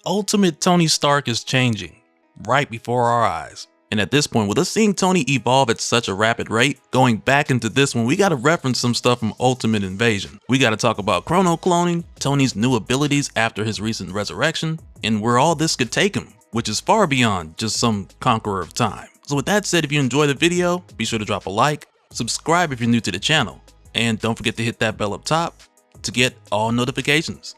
ultimate Tony Stark is changing right before our eyes. And at this point, with us seeing Tony evolve at such a rapid rate, going back into this one, we gotta reference some stuff from Ultimate Invasion. We gotta talk about chrono-cloning, Tony's new abilities after his recent resurrection, and where all this could take him, which is far beyond just some conqueror of time. So with that said, if you enjoyed the video, be sure to drop a like, subscribe if you're new to the channel, and don't forget to hit that bell up top to get all notifications.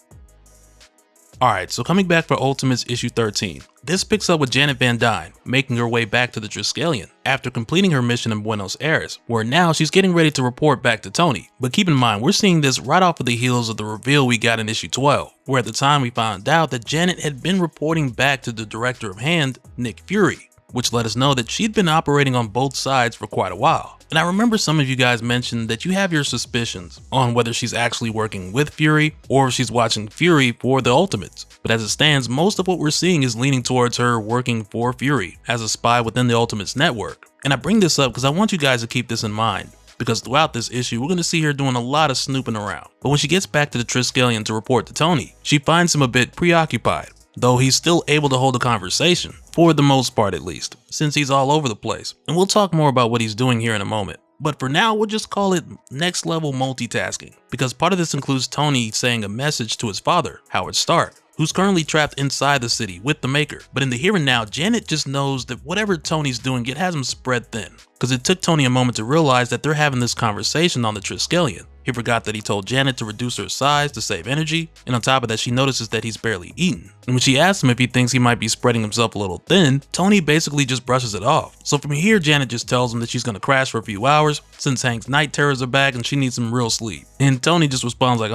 Alright, so coming back for Ultimates issue 13. This picks up with Janet Van Dyne making her way back to the Triskelion after completing her mission in Buenos Aires, where now she's getting ready to report back to Tony. But keep in mind, we're seeing this right off of the heels of the reveal we got in issue 12, where at the time we found out that Janet had been reporting back to the director of Hand, Nick Fury, which let us know that she'd been operating on both sides for quite a while. And I remember some of you guys mentioned that you have your suspicions on whether she's actually working with Fury or if she's watching Fury for the Ultimates. But as it stands, most of what we're seeing is leaning towards her working for Fury as a spy within the Ultimates network. And I bring this up because I want you guys to keep this in mind, because throughout this issue, we're going to see her doing a lot of snooping around. But when she gets back to the Triskelion to report to Tony, she finds him a bit preoccupied, though he's still able to hold a conversation, for the most part at least, since he's all over the place. And we'll talk more about what he's doing here in a moment. But for now, we'll just call it next level multitasking, because part of this includes Tony saying a message to his father, Howard Stark, who's currently trapped inside the city with the Maker. But in the here and now, Janet just knows that whatever Tony's doing, it has him spread thin, because it took Tony a moment to realize that they're having this conversation on the Triskelion. He forgot that he told Janet to reduce her size to save energy, and on top of that she notices that he's barely eaten. And when she asks him if he thinks he might be spreading himself a little thin, Tony basically just brushes it off. So from here, Janet just tells him that she's gonna crash for a few hours since Hank's night terrors are back and she needs some real sleep. And Tony just responds like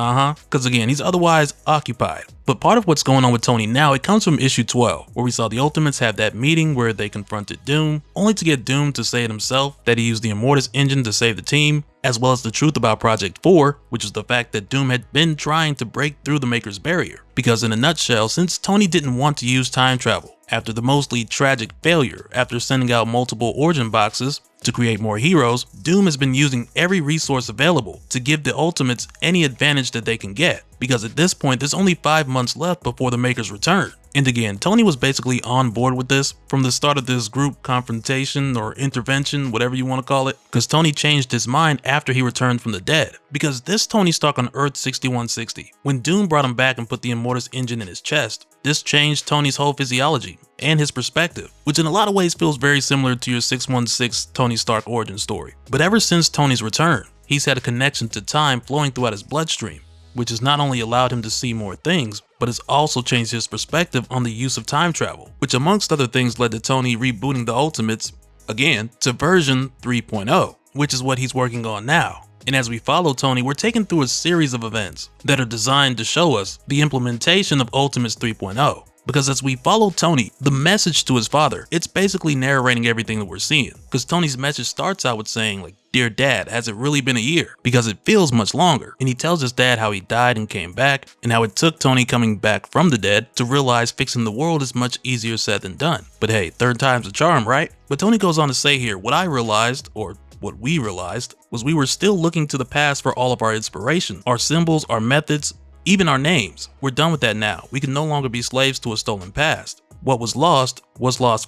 because again, he's otherwise occupied. But part of what's going on with Tony now, it comes from issue 12, where we saw the Ultimates have that meeting where they confronted Doom, only to get Doom to say it himself that he used the Immortus engine to save the team, as well as the truth about Project 4, which is the fact that Doom had been trying to break through the Maker's barrier. Because in a nutshell, since Tony didn't want to use time travel after the mostly tragic failure after sending out multiple origin boxes to create more heroes, Doom has been using every resource available to give the Ultimates any advantage that they can get, because at this point there's only 5 months left before the Maker's return. And again, Tony was basically on board with this from the start of this group confrontation or intervention, whatever you want to call it, because Tony changed his mind after he returned from the dead. Because this Tony Stark on Earth 6160, when Doom brought him back and put the Immortus engine in his chest, this changed Tony's whole physiology and his perspective, which in a lot of ways feels very similar to your 616 Tony Stark origin story. But ever since Tony's return, he's had a connection to time flowing throughout his bloodstream, which has not only allowed him to see more things, but has also changed his perspective on the use of time travel, which amongst other things led to Tony rebooting the Ultimates, again, to version 3.0, which is what he's working on now. And as we follow Tony, we're taken through a series of events that are designed to show us the implementation of Ultimates 3.0. Because as we follow Tony, the message to his father, it's basically narrating everything that we're seeing. Because Tony's message starts out with saying like, "Dear Dad, has it really been a year?" Because it feels much longer. And he tells his dad how he died and came back, and how it took Tony coming back from the dead to realize fixing the world is much easier said than done. But hey, third time's a charm, right? But Tony goes on to say here, what I realized, or what we realized, was we were still looking to the past for all of our inspiration, our symbols, our methods, even our names. We're done with that now. We can no longer be slaves to a stolen past. What was lost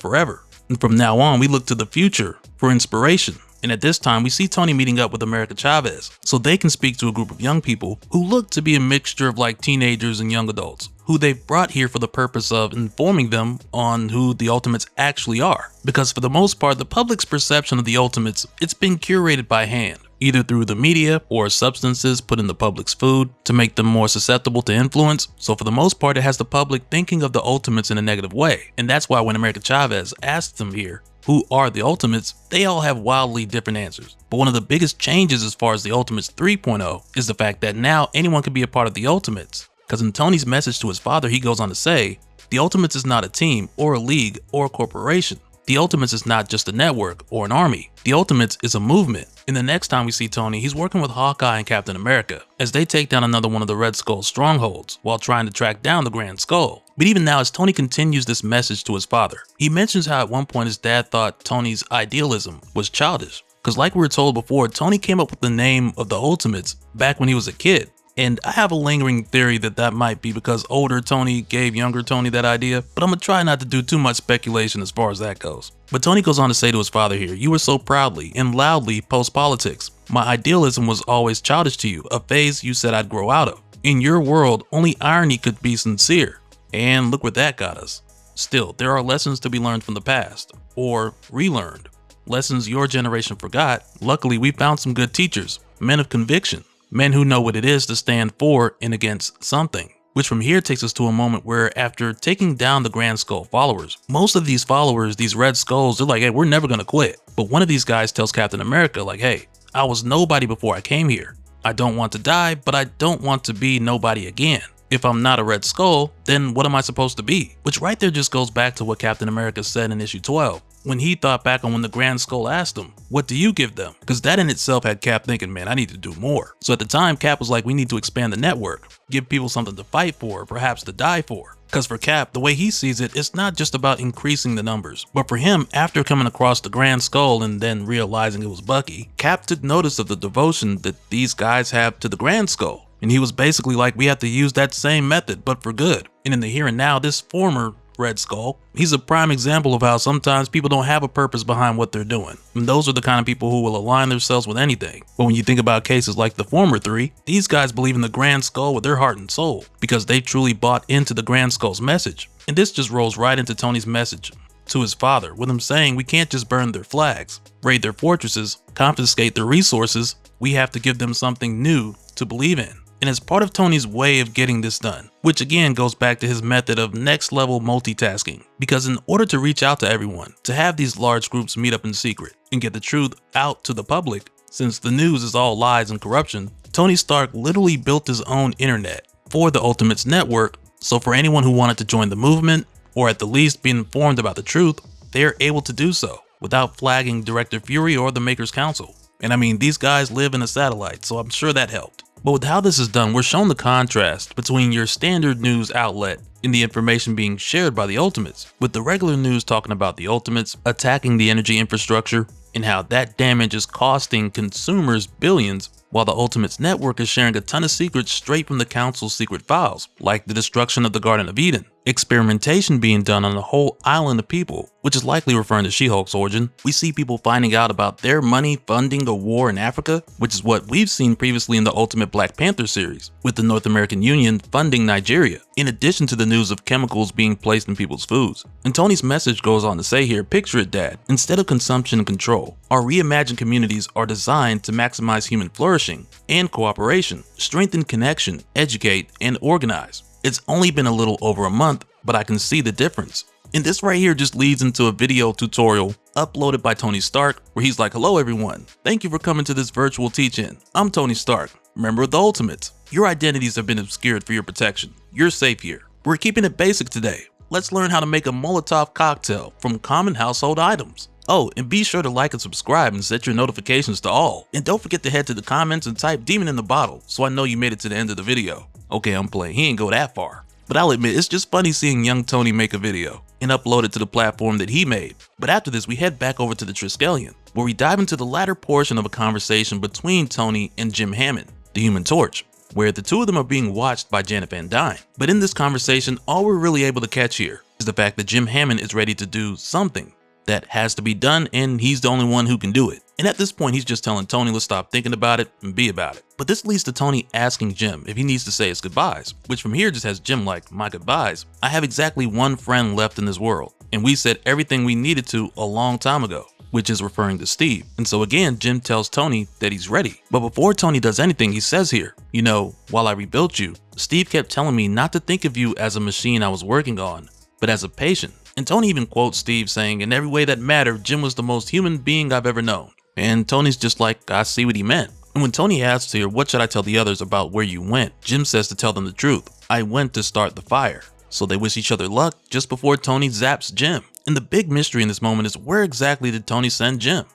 forever. And from now on, we look to the future for inspiration. And at this time, we see Tony meeting up with America Chavez so they can speak to a group of young people who look to be a mixture of like teenagers and young adults, who they've brought here for the purpose of informing them on who the Ultimates actually are. Because for the most part, the public's perception of the Ultimates, it's been curated by hand, either through the media or substances put in the public's food to make them more susceptible to influence. So for the most part, it has the public thinking of the Ultimates in a negative way. And that's why when America Chavez asked them here, who are the Ultimates, they all have wildly different answers. But one of the biggest changes as far as the Ultimates 3.0 is the fact that now anyone can be a part of the Ultimates. Because in Tony's message to his father, he goes on to say, the Ultimates is not a team or a league or a corporation. The Ultimates is not just a network or an army. The Ultimates is a movement. And the next time we see Tony, he's working with Hawkeye and Captain America as they take down another one of the Red Skull's strongholds while trying to track down the Grand Skull. But even now, as Tony continues this message to his father, he mentions how at one point his dad thought Tony's idealism was childish. Because like we were told before, Tony came up with the name of the Ultimates back when he was a kid. And I have a lingering theory that that might be because older Tony gave younger Tony that idea, but I'm gonna try not to do too much speculation as far as that goes. But Tony goes on to say to his father here, "You were so proudly and loudly post-politics. My idealism was always childish to you, a phase you said I'd grow out of. In your world, only irony could be sincere." And look where that got us. Still, there are lessons to be learned from the past, or relearned. Lessons your generation forgot. Luckily, we found some good teachers, men of conviction. Men who know what it is to stand for and against something. Which from here takes us to a moment where after taking down the Grand Skull followers, most of these followers, these Red Skulls, they're like, hey, we're never gonna quit. But one of these guys tells Captain America like, hey, I was nobody before I came here. I don't want to die, but I don't want to be nobody again. If I'm not a Red Skull, then what am I supposed to be? Which right there just goes back to what Captain America said in issue 12. When he thought back on when the Grand Skull asked him, what do you give them? Because that in itself had Cap thinking, man, I need to do more. So at the time, Cap was like, we need to expand the network, give people something to fight for, or perhaps to die for. Because for Cap, the way he sees it, it's not just about increasing the numbers. But for him, after coming across the Grand Skull and then realizing it was Bucky, Cap took notice of the devotion that these guys have to the Grand Skull. And he was basically like, we have to use that same method, but for good. And in the here and now, this former Red Skull, he's a prime example of how sometimes people don't have a purpose behind what they're doing. And those are the kind of people who will align themselves with anything. But when you think about cases like the former three, these guys believe in the Grand Skull with their heart and soul because they truly bought into the Grand Skull's message. And this just rolls right into Tony's message to his father, with him saying we can't just burn their flags, raid their fortresses, confiscate their resources. We have to give them something new to believe in. And it's part of Tony's way of getting this done, which again goes back to his method of next level multitasking. Because in order to reach out to everyone, to have these large groups meet up in secret and get the truth out to the public, since the news is all lies and corruption, Tony Stark literally built his own internet for the Ultimates network. So for anyone who wanted to join the movement, or at the least be informed about the truth, they are able to do so without flagging Director Fury or the Maker's Council. And I mean, these guys live in a satellite, so I'm sure that helped. But with how this is done, we're shown the contrast between your standard news outlet and the information being shared by the Ultimates, with the regular news talking about the Ultimates attacking the energy infrastructure and how that damage is costing consumers billions, while the Ultimates network is sharing a ton of secrets straight from the Council's secret files, like the destruction of the Garden of Eden, experimentation being done on a whole island of people, which is likely referring to She-Hulk's origin. We see people finding out about their money funding a war in Africa, which is what we've seen previously in the Ultimate Black Panther series, with the North American Union funding Nigeria, in addition to the news of chemicals being placed in people's foods. And Tony's message goes on to say here, picture it, Dad, instead of consumption and control, our reimagined communities are designed to maximize human flourishing and cooperation, strengthen connection, educate, and organize. It's only been a little over a month, but I can see the difference. And this right here just leads into a video tutorial uploaded by Tony Stark, where he's like, hello everyone, thank you for coming to this virtual teach-in. I'm Tony Stark, member of the Ultimates. Your identities have been obscured for your protection. You're safe here. We're keeping it basic today. Let's learn how to make a Molotov cocktail from common household items. Oh, and be sure to like and subscribe and set your notifications to all. And don't forget to head to the comments and type demon in the bottle so I know you made it to the end of the video. Okay, I'm playing, he ain't go that far. But I'll admit, it's just funny seeing young Tony make a video and upload it to the platform that he made. But after this, we head back over to the Triskelion, where we dive into the latter portion of a conversation between Tony and Jim Hammond, the Human Torch, where the two of them are being watched by Janet Van Dyne. But in this conversation, all we're really able to catch here is the fact that Jim Hammond is ready to do something that has to be done, and he's the only one who can do it. And at this point, he's just telling Tony to stop thinking about it and be about it. But this leads to Tony asking Jim if he needs to say his goodbyes, which from here just has Jim like, my goodbyes? I have exactly one friend left in this world, and we said everything we needed to a long time ago, which is referring to Steve. And so again, Jim tells Tony that he's ready. But before Tony does anything, he says here, you know, while I rebuilt you, Steve kept telling me not to think of you as a machine I was working on, but as a patient. And Tony even quotes Steve saying, in every way that mattered, Jim was the most human being I've ever known. And Tony's just like, I see what he meant. And when Tony asks here, what should I tell the others about where you went? Jim says to tell them the truth. I went to start the fire. So they wish each other luck just before Tony zaps Jim. And the big mystery in this moment is, where exactly did Tony send Jim?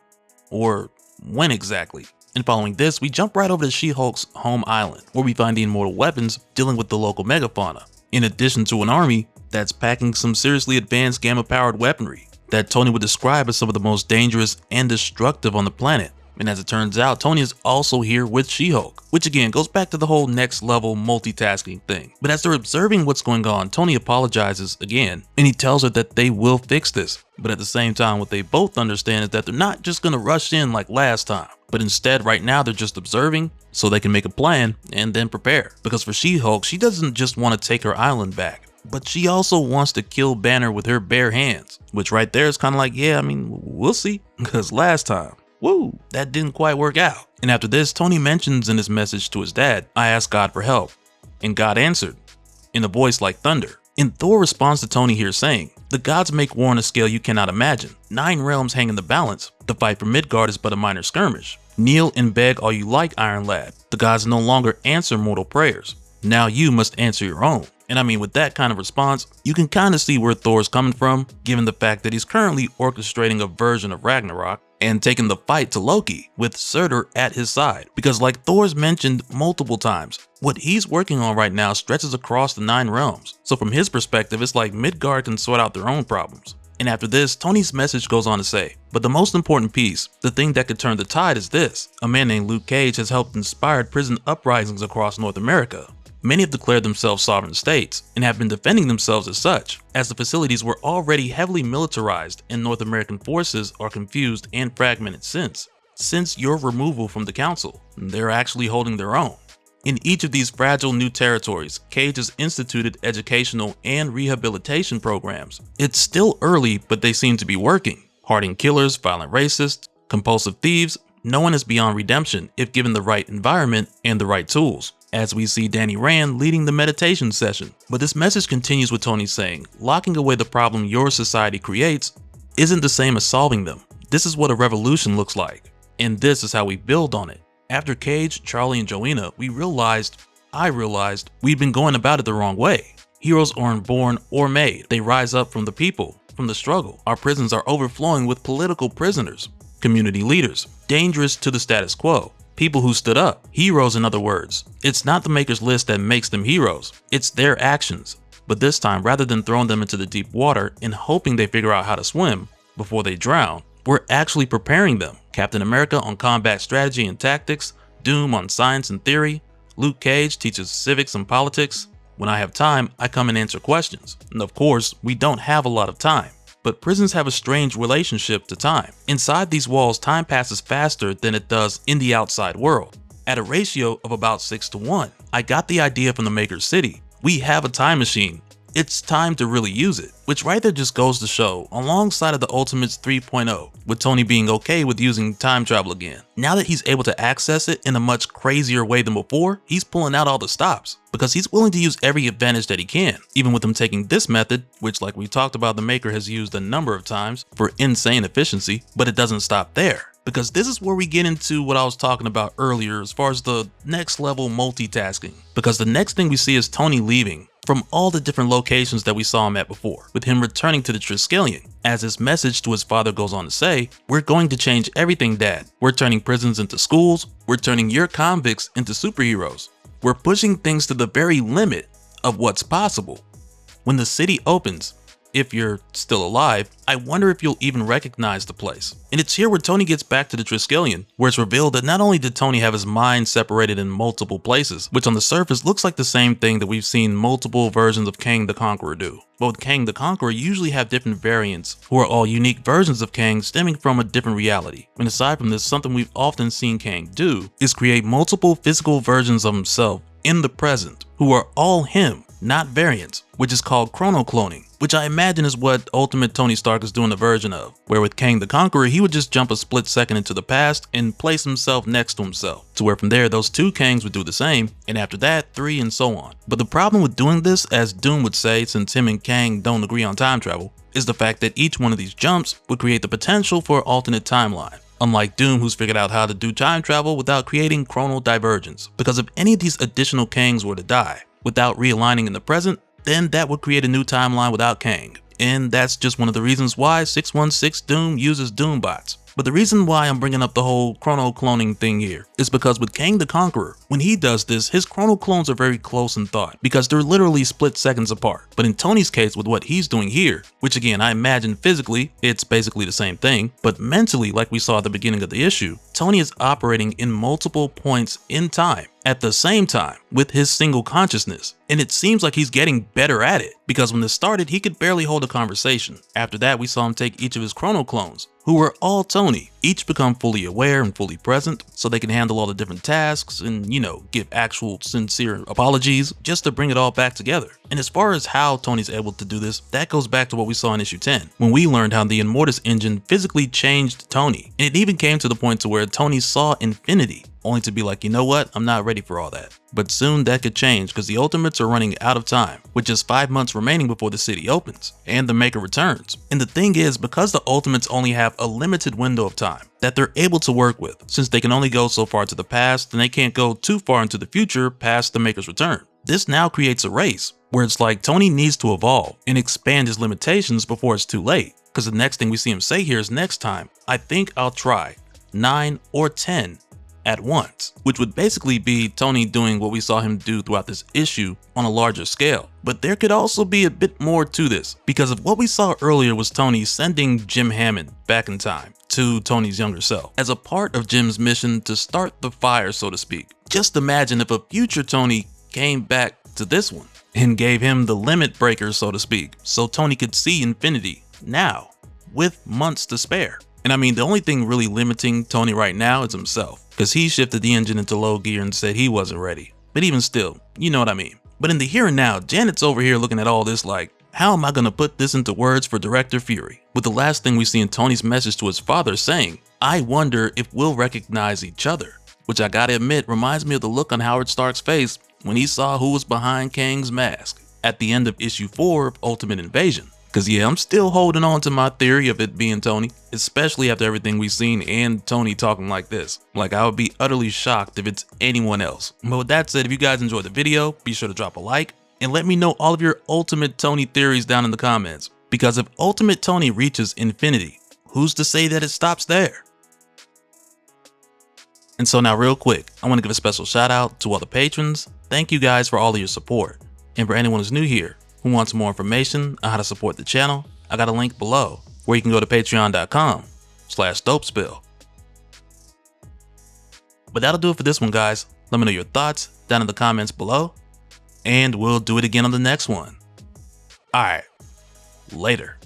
Or when exactly? And following this, we jump right over to She-Hulk's home island, where we find the immortal weapons dealing with the local megafauna, in addition to an army that's packing some seriously advanced gamma-powered weaponry that Tony would describe as some of the most dangerous and destructive on the planet. And as it turns out, Tony is also here with She-Hulk, which again goes back to the whole next level multitasking thing. But as they're observing what's going on, Tony apologizes again, and he tells her that they will fix this. But at the same time, what they both understand is that they're not just gonna rush in like last time, but instead right now they're just observing so they can make a plan and then prepare. Because for She-Hulk, she doesn't just want to take her island back, but she also wants to kill Banner with her bare hands, which right there is kind of like, yeah, I mean, we'll see, because last time, woo, that didn't quite work out. And after this, Tony mentions in his message to his dad, I asked God for help, and God answered, in a voice like thunder. And Thor responds to Tony here saying, the gods make war on a scale you cannot imagine. 9 realms hang in the balance. The fight for Midgard is but a minor skirmish. Kneel and beg all you like, Iron Lad. The gods no longer answer mortal prayers. Now you must answer your own. And I mean, with that kind of response, you can kind of see where Thor's coming from, given the fact that he's currently orchestrating a version of Ragnarok and taking the fight to Loki with Surtur at his side. Because like Thor's mentioned multiple times, what he's working on right now stretches across the 9 realms. So from his perspective, it's like Midgard can sort out their own problems. And after this, Tony's message goes on to say, but the most important piece, the thing that could turn the tide is this. A man named Luke Cage has helped inspire prison uprisings across North America. Many have declared themselves sovereign states and have been defending themselves as such, as the facilities were already heavily militarized and North American forces are confused and fragmented since your removal from the council. They're actually holding their own. In each of these fragile new territories, Cage has instituted educational and rehabilitation programs. It's still early, but they seem to be working. Hardened killers, violent racists, compulsive thieves, no one is beyond redemption if given the right environment and the right tools. As we see Danny Rand leading the meditation session. But this message continues with Tony saying, locking away the problem your society creates isn't the same as solving them. This is what a revolution looks like, and this is how we build on it. After Cage, Charlie, and Joanna, I realized we'd been going about it the wrong way. Heroes aren't born or made. They rise up from the people, from the struggle. Our prisons are overflowing with political prisoners, community leaders, dangerous to the status quo. People who stood up. Heroes, in other words. It's not the maker's list that makes them heroes. It's their actions. But this time, rather than throwing them into the deep water and hoping they figure out how to swim before they drown, we're actually preparing them. Captain America on combat strategy and tactics, Doom on science and theory, Luke Cage teaches civics and politics. When I have time, I come and answer questions. And of course, we don't have a lot of time. But prisons have a strange relationship to time. Inside these walls, time passes faster than it does in the outside world, at a ratio of about 6:1. I got the idea from the Maker's City. We have a time machine. It's time to really use it. Which right there just goes to show, alongside of the Ultimates 3.0, with Tony being okay with using time travel again. Now that he's able to access it in a much crazier way than before, he's pulling out all the stops. Because he's willing to use every advantage that he can, even with him taking this method, which like we talked about, the Maker has used a number of times for insane efficiency, but it doesn't stop there. Because this is where we get into what I was talking about earlier as far as the next level multitasking. Because the next thing we see is Tony leaving from all the different locations that we saw him at before, with him returning to the Triskelion. As his message to his father goes on to say, we're going to change everything, Dad. We're turning prisons into schools. We're turning your convicts into superheroes. We're pushing things to the very limit of what's possible. When the city opens, if you're still alive, I wonder if you'll even recognize the place. And it's here where Tony gets back to the Triskelion, where it's revealed that not only did Tony have his mind separated in multiple places, which on the surface looks like the same thing that we've seen multiple versions of Kang the Conqueror do. But with Kang the Conqueror, you usually have different variants who are all unique versions of Kang stemming from a different reality. And aside from this, something we've often seen Kang do is create multiple physical versions of himself in the present, who are all him, not variants, which is called chrono-cloning, which I imagine is what Ultimate Tony Stark is doing a version of, where with Kang the Conqueror, he would just jump a split second into the past and place himself next to himself, to where from there those 2 Kangs would do the same, and after that 3 and so on. But the problem with doing this, as Doom would say, since him and Kang don't agree on time travel, is the fact that each one of these jumps would create the potential for an alternate timeline. Unlike Doom, who's figured out how to do time travel without creating chronal divergence. Because if any of these additional Kangs were to die without realigning in the present, then that would create a new timeline without Kang. And that's just one of the reasons why 616 Doom uses Doom bots. But the reason why I'm bringing up the whole chrono-cloning thing here is because with Kang the Conqueror, when he does this, his chrono-clones are very close in thought because they're literally split seconds apart. But in Tony's case, with what he's doing here, which again, I imagine physically, it's basically the same thing, but mentally, like we saw at the beginning of the issue, Tony is operating in multiple points in time at the same time with his single consciousness. And it seems like he's getting better at it because when this started, he could barely hold a conversation. After that, we saw him take each of his chrono clones, who were all Tony, each become fully aware and fully present so they can handle all the different tasks and, give actual sincere apologies just to bring it all back together. And as far as how Tony's able to do this, that goes back to what we saw in issue 10, when we learned how the Immortus engine physically changed Tony. And it even came to the point to where Tony saw infinity, only to be like, you know what, I'm not ready for all that. But soon that could change because the Ultimates are running out of time, with just 5 months remaining before the city opens and the Maker returns. And the thing is, because the Ultimates only have a limited window of time that they're able to work with, since they can only go so far to the past and they can't go too far into the future past the Maker's return. This now creates a race where it's like Tony needs to evolve and expand his limitations before it's too late. Because the next thing we see him say here is next time, I think I'll try 9 or 10 at once, which would basically be Tony doing what we saw him do throughout this issue on a larger scale. But there could also be a bit more to this, because of what we saw earlier was Tony sending Jim Hammond back in time to Tony's younger self as a part of Jim's mission to start the fire, so to speak. Just imagine if a future Tony came back to this one and gave him the limit breaker, so to speak, so Tony could see infinity now with months to spare. And I mean, the only thing really limiting Tony right now is himself, because he shifted the engine into low gear and said he wasn't ready. But even still, you know what I mean. But in the here and now, Janet's over here looking at all this like, how am I gonna put this into words for Director Fury? With the last thing we see in Tony's message to his father saying, I wonder if we'll recognize each other. Which I gotta admit reminds me of the look on Howard Stark's face when he saw who was behind Kang's mask at the end of issue 4 of Ultimate Invasion. Cause yeah, I'm still holding on to my theory of it being Tony, especially after everything we've seen and Tony talking like this. Like, I would be utterly shocked if it's anyone else. But with that said, if you guys enjoyed the video, be sure to drop a like and let me know all of your Ultimate Tony theories down in the comments. Because if Ultimate Tony reaches infinity, who's to say that it stops there? And so now real quick, I want to give a special shout out to all the patrons. Thank you guys for all of your support. And for anyone who's new here, who wants more information on how to support the channel, I got a link below where you can go to patreon.com/dopespill. But that'll do it for this one, guys. Let me know your thoughts down in the comments below, and we'll do it again on the next one. Alright, later.